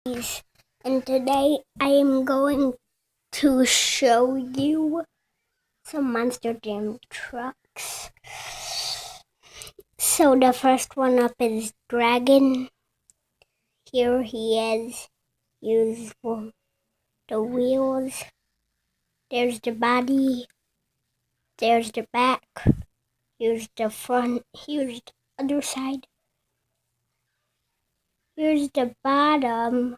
And today I am going to show you some Monster Jam trucks. So the first one up is Dragon. Here he is. Use the wheels. There's the body. There's the back. Here's the front. Here's the other side. Here's the bottom.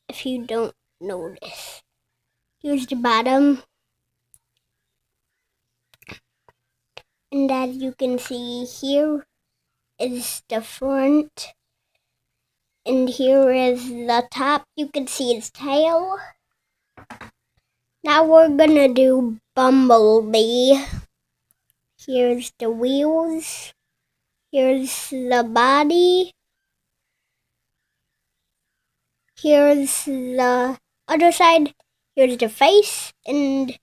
If you don't notice. Here's the bottom. And as you can see, here is the front. And here is the top. You can see its tail. Now we're gonna do Bumblebee. Here's the wheels. Here's the body. Here's the other side. Here's the face. And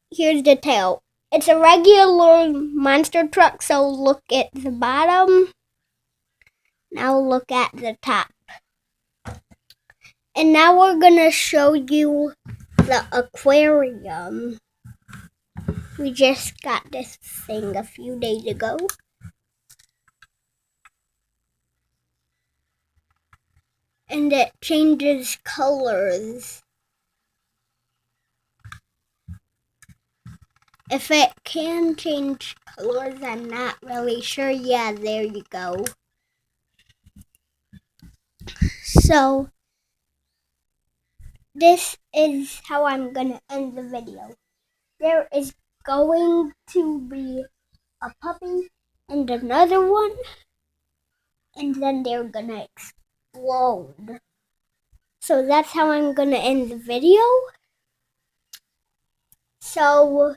here's the tail. It's a regular monster truck, so look at the bottom. Now look at the top. And now we're gonna show you the aquarium. We just got this thing a few days ago. And it changes colors. If it can change colors, I'm not really sure. Yeah, there you go. So, this is how I'm gonna end the video. There is going to be a puppy and another one, and then they're gonna explode. So that's how I'm gonna end the video. So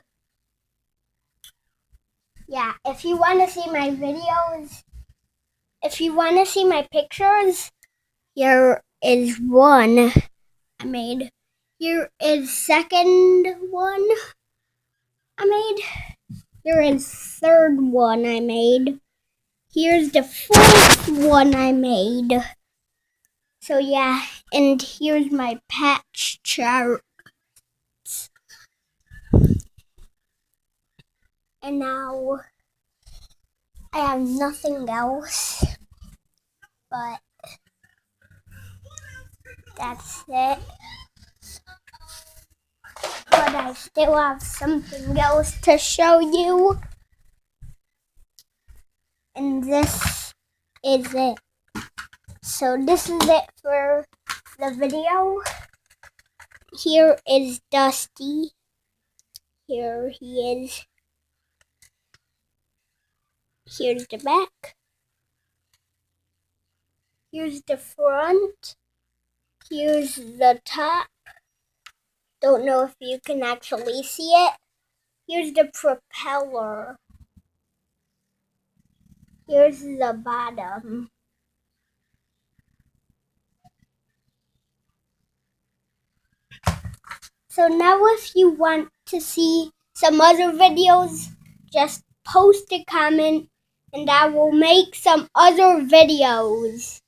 yeah, if you want to see my videos, if you want to see my pictures, here is one I made. Here is second one I made. Here is third one I made. Here's the fourth one I made. So yeah, and here's my patch chart. And now I have nothing else, but that's it. But I still have something else to show you. And this is it. So this is it for the video. Here is Dusty. Here he is. Here's the back. Here's the front. Here's the top. Don't know if you can actually see it. Here's the propeller. Here's the bottom. So now if you want to see some other videos, just post a comment and I will make some other videos.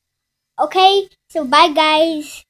Okay, so bye guys.